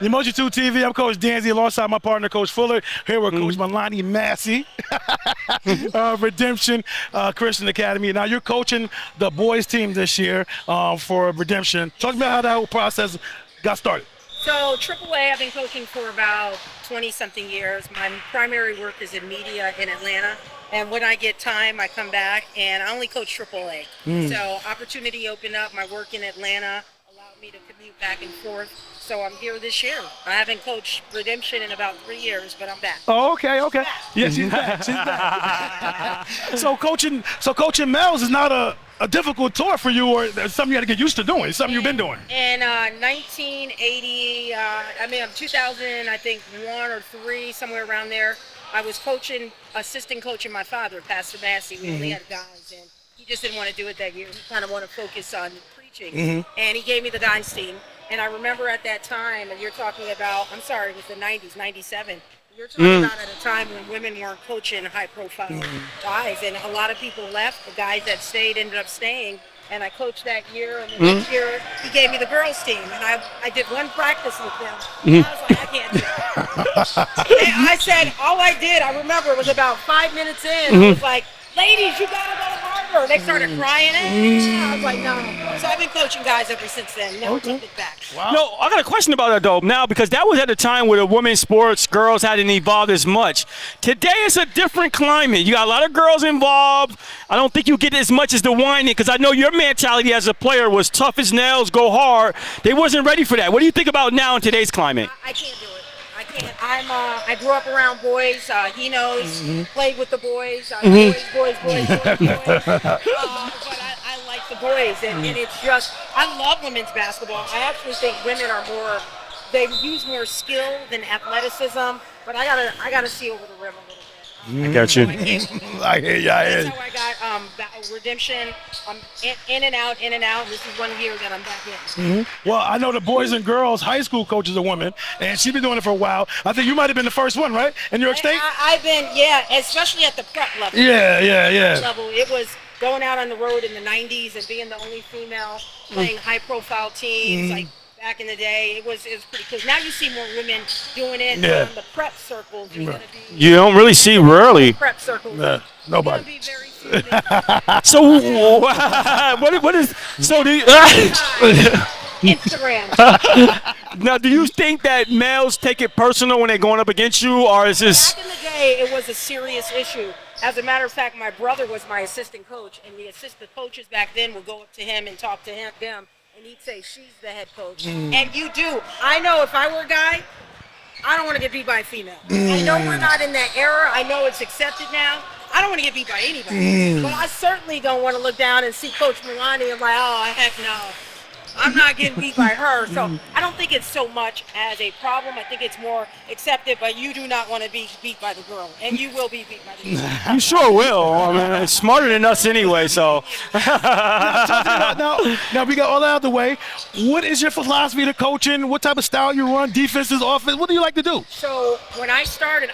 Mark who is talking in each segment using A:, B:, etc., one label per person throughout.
A: Emoji 2 TV. I'm Coach Danzy alongside my partner, Coach Fuller. Here with Coach Malani Massey, Redemption Christian Academy. Now you're coaching the boys team this year for Redemption. Talk about how that whole process got started.
B: So AAA, I've been coaching for about 20-something years. My primary work is in media in Atlanta. And when I get time, I come back, and I only coach AAA. So opportunity opened up. My work in Atlanta allowed me to commute back and forth. So I'm here this year. I haven't coached Redemption in about 3 years, but I'm back.
A: Oh, okay. Yeah, she's back. She's back. so coaching males is not a difficult tour for you, or something you got to get used to doing. It's something you've been doing.
B: In 1980, 2000, I think 1 or 3, somewhere around there, I was assistant coaching my father, Pastor Massey. We only had guys, and he just didn't want to do it that year. He kind of wanted to focus on preaching, and he gave me the guys team. And I remember at that time, and you're talking about, I'm sorry, it was the 90s, 97. You're talking about at a time when women weren't coaching high-profile guys, and a lot of people left. The guys that stayed ended up staying, and I coached that year. And the next year, he gave me the girls' team, and I did one practice with them. I was like, I can't do it. And I said, all I did, I remember, was about 5 minutes in. I was like, ladies, you gotta go harder. They started crying. I was like, no. So I've been coaching guys ever since then. Never took it back.
A: Wow.
C: No, I got a question about that though now, because that was at a time where the women's sports girls hadn't evolved as much. Today it's a different climate. You got a lot of girls involved. I don't think you get as much as the whining, because I know your mentality as a player was tough as nails, go hard. They wasn't ready for that. What do you think about now in today's climate?
B: I can't do it. I can't. I grew up around boys. He knows. Played with the boys. Boys. But I like the boys, and it's just, I love women's basketball. I actually think women are more, they use more skill than athleticism. But I gotta see over the rim a little bit.
C: I got you.
A: I hear you.
B: That's how I got Redemption. I'm in and out. This is 1 year that I'm back in.
A: Well, I know the boys and girls high school coach is a woman, and she's been doing it for a while. I think you might have been the first one, right, in New York State?
B: I've been, especially at the prep level.
A: Yeah.
B: Level. It was going out on the road in the 90s and being the only female playing high-profile teams, like back in the day. It was pretty cool. Now you see more women doing it.
A: Yeah.
B: The prep circles. You're gonna be,
C: You don't really see rarely.
B: prep circles.
A: Nobody.
B: Be very few.
C: So what is so do you,
B: Instagram.
C: now do you think that males take it personal when they're going up against you, or is this
B: Back in the day, it was a serious issue. As a matter of fact, my brother was my assistant coach, and the assistant coaches back then would go up to him and talk to them, and he'd say, she's the head coach. And you do. I know if I were a guy, I don't want to get beat by a female. I know we're not in that era. I know it's accepted now. I don't want to get beat by anybody. But I certainly don't want to look down and see Coach Malani and like, oh, heck no. I'm not getting beat by her. So I don't think it's so much as a problem. I think it's more accepted, but you do not want to be beat by the girl. And you will be beat by the girl.
C: you sure will? I mean, it's smarter than us anyway, so
A: Now we got all that out of the way. What is your philosophy to coaching? What type of style you run? Defenses, offense? What do you like to do?
B: So when I started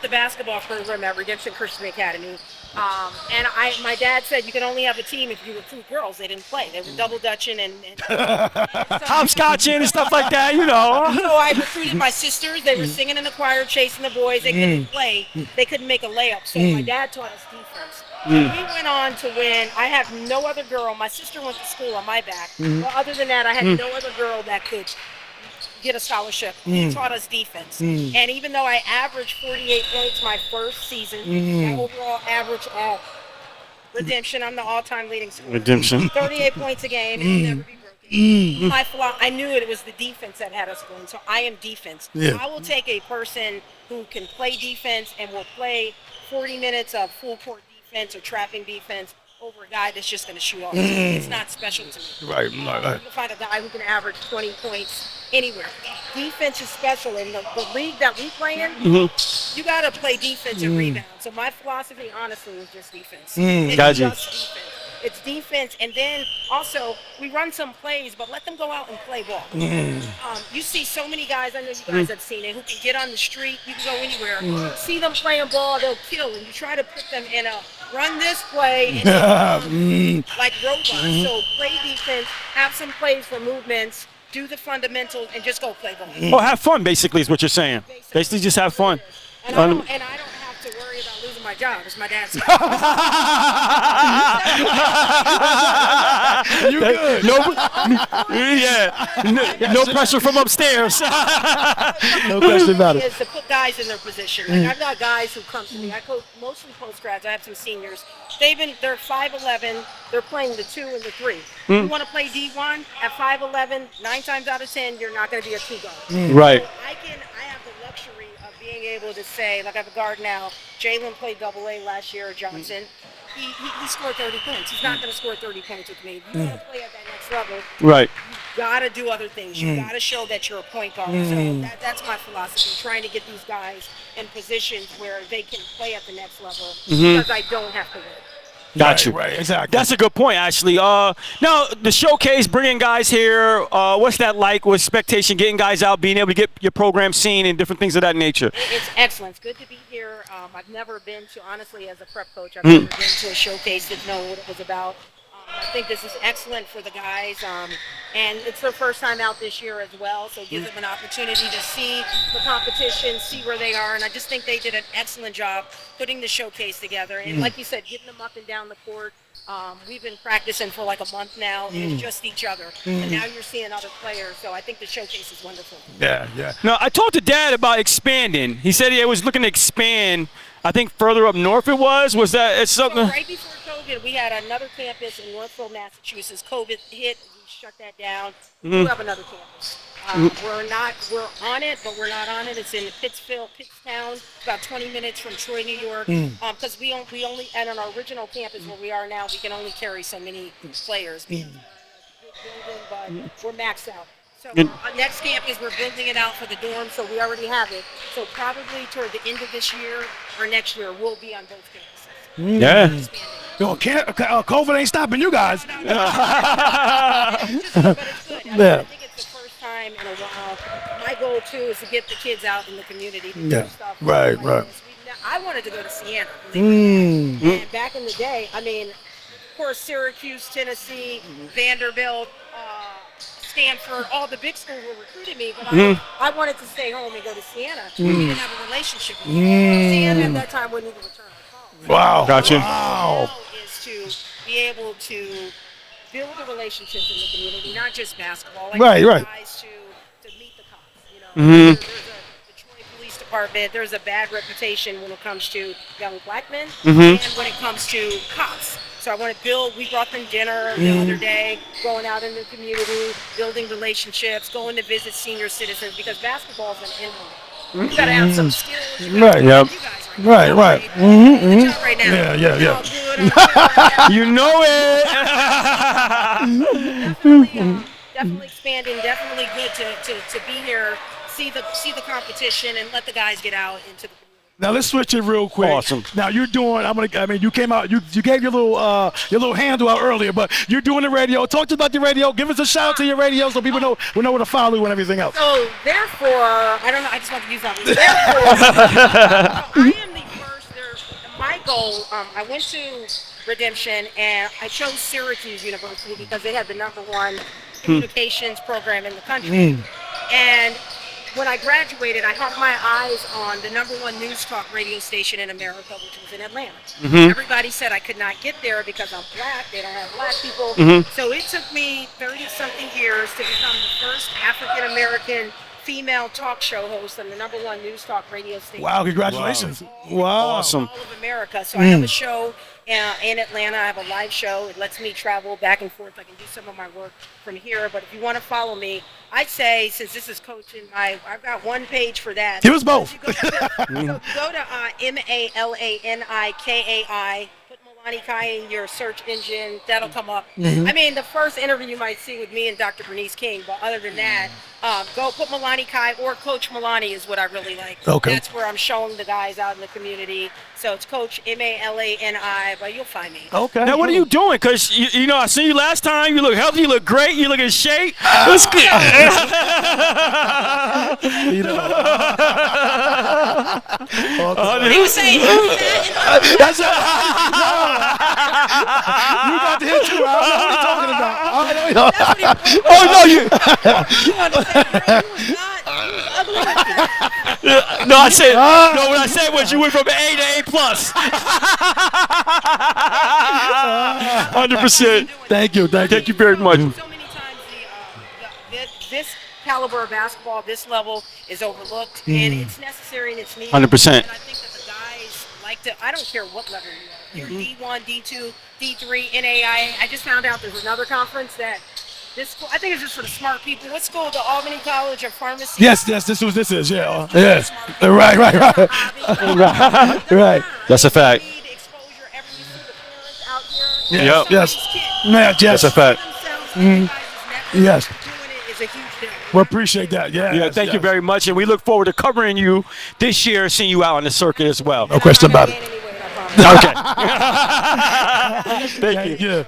B: the basketball program at Redemption Christian Academy. And my dad said you could only have a team if you recruit girls. They didn't play. They were double dutching and
C: hopscotching and stuff like that, you know.
B: So I recruited my sisters. They were singing in the choir, chasing the boys. They couldn't play. They couldn't make a layup. So my dad taught us defense. We went on to win. I have no other girl. My sister went to school on my back. But other than that, I had no other girl that could get a scholarship. He taught us defense. And even though I averaged 48 points my first season, my overall average at Redemption, I'm the all-time leading scorer.
C: Redemption.
B: 38 points a game, it'll never be broken. I knew it was the defense that had us going, so I am defense.
A: Yeah.
B: I will take a person who can play defense and will play 40 minutes of full-court defense or trapping defense over a guy that's just going to shoot off. It's not special to me.
A: Right.
B: You can find a guy who can average 20 points anywhere. Defense is special. In the league that we play in, you got to play defense and rebound. So my philosophy, honestly, is just defense. It's
C: Gotcha.
B: just defense. It's defense, and then also we run some plays, but let them go out and play ball. You see so many guys, I know you guys have seen it, who can get on the street, you can go anywhere, see them playing ball, they'll kill, and you try to put them in a run this play, and like robots. So play defense, have some plays for movements, do the fundamentals, and just go play ball.
C: Oh, have fun, basically, is what you're saying. Basically, just have fun.
B: And I don't have to worry about losing my job, as my dad said.
A: You good?
C: No pressure from upstairs.
A: No question about it.
B: Is to put guys in their position. Like I've got guys who come to me. I coach mostly post grads. I have some seniors. They're 5'11". They're playing the 2 and the 3. You want to play D1 at 5'11"? 9 times out of 10, you're not going to be a 2 guard.
C: Right.
B: So I have the luxury of being able to say, like I have a guard now. Jalen played AA last year at Johnson. He scored 30 points. He's not going to score 30 points with me. If you want to play at that next level,
C: Right.
B: you got to do other things. You got to show that you're a point guard. So that's my philosophy, trying to get these guys in positions where they can play at the next level because I don't have to work.
C: Got you.
A: Right, exactly.
C: That's a good point, actually. Now, the showcase, bringing guys here, what's that like with expectation, getting guys out, being able to get your program seen and different things of that nature?
B: It's excellent. It's good to be here. I've never been to, honestly, as a prep coach, I've never been to a showcase, didn't know what it was about. I think this is excellent for the guys, and it's their first time out this year as well, so it gives them an opportunity to see the competition, see where they are, and I just think they did an excellent job putting the showcase together. And like you said, getting them up and down the court. We've been practicing for like a month now, and it's just each other. And now you're seeing other players, so I think the showcase is wonderful.
A: Yeah.
C: Now, I talked to Dad about expanding. He said he was looking to expand, I think further up north it was. Was that it's something?
B: So right before COVID, we had another campus in Northville, Massachusetts. COVID hit, we shut that down. We do have another campus. We're on it, but we're not on it. It's in Pittstown, about 20 minutes from Troy, New York. Because we only, and on our original campus where we are now, we can only carry so many players. But we're maxed out. So our next campus, we're building it out for the dorm, so we already have it. So probably toward the end of this year or next year, we'll be on both campuses.
C: Yeah.
A: Yo, COVID ain't stopping you guys.
B: But it's good. I think it's the first time in a while. My goal too is to get the kids out in the community to do stuff.
A: Right.
B: I wanted to go to Siena. And back in the day, I mean, of course, Syracuse, Tennessee, Vanderbilt, Stanford, all the big schools were recruiting me, but I wanted to stay home and go to Siena. We didn't have a relationship with Siena at that time wouldn't even return a call.
A: Wow.
C: Gotcha.
A: Wow.
B: Is to be able to build the relationships in the community, not just basketball. Like
A: Right.
B: guys to meet the cops. You know, there's a Detroit Police Department. There's a bad reputation when it comes to young black men and when it comes to cops. So I want to build. We brought them dinner the other day, going out in the community, building relationships, going to visit senior citizens because basketball is an inward. You got to have some skills.
A: Right.
B: You guys
A: Right.
B: Right now.
A: Yeah.
C: You know it.
B: Definitely expanding. Definitely good to be here, see the competition, and let the guys get out into the community.
A: Now let's switch it real quick.
C: Awesome.
A: Now you're doing. You came out. You gave your little handle out earlier, but you're doing the radio. Talk to us about your radio. Give us a shout out to your radio so people know where to follow you and everything else.
B: So therefore, I don't know. I just want to use that one. Therefore, I am the first. My goal. I went to Redemption and I chose Syracuse University because they had the #1 communications program in the country. And when I graduated, I had my eyes on the #1 news talk radio station in America, which was in Atlanta. Everybody said I could not get there because I'm black. They don't have black people. So it took me 30-something years to become the first African-American female talk show host on the #1 news talk radio station.
A: Wow! Congratulations! Wow!
C: Awesome.
B: All of America. So I have a show in Atlanta. I have a live show. It lets me travel back and forth. I can do some of my work from here. But if you want to follow me, I'd say since this is coaching, I've got one page for that.
A: Give us both.
B: Go to MALANIKAI. Put Malani Kai in your search engine. That'll come up. I mean, the first interview you might see with me and Dr. Bernice King. But other than that, go put Malani Kai or Coach Malani is what I really like.
A: Okay.
B: That's where I'm showing the guys out in the community. So it's Coach MALANI, but you'll find me.
A: Okay.
C: Now, what are you doing? Because, you know, I seen you last time. You look healthy. You look great. You look in shape. It's good.
A: You know.
B: He was saying
A: That's you got to hit you. I don't know what you're talking
C: Oh no, you.
B: You understand, girl, you was ugly like that.
C: No, I said. No, what I said was you went from A to A plus. 100%.
A: Thank you.
C: Thank you very much.
B: So many times this caliber of basketball, this level, is overlooked, and it's necessary and it's needed.
C: 100%.
B: And I think that the guys like to. I don't care what level you are. You're D1, D2, D3, NAIA. I just found out there's another conference that this school. I think it's just for the smart people. What school? The Albany College of Pharmacy.
A: Yes, this is what this is. Yeah. Yes. Right. Right.
C: That's a fact.
B: Need exposure. Every you see the parents out here.
C: Yep.
A: Yes.
B: Kids.
A: Man, yes.
C: That's a fact.
A: Yes.
B: Doing it is a huge deal.
A: We appreciate that. Yeah.
C: Yeah, thank you very much, and we look forward to covering you this year, seeing you out on the circuit as well.
A: No question about it.
B: Anyway, I promise.
C: Okay. Thank you.
A: Yeah.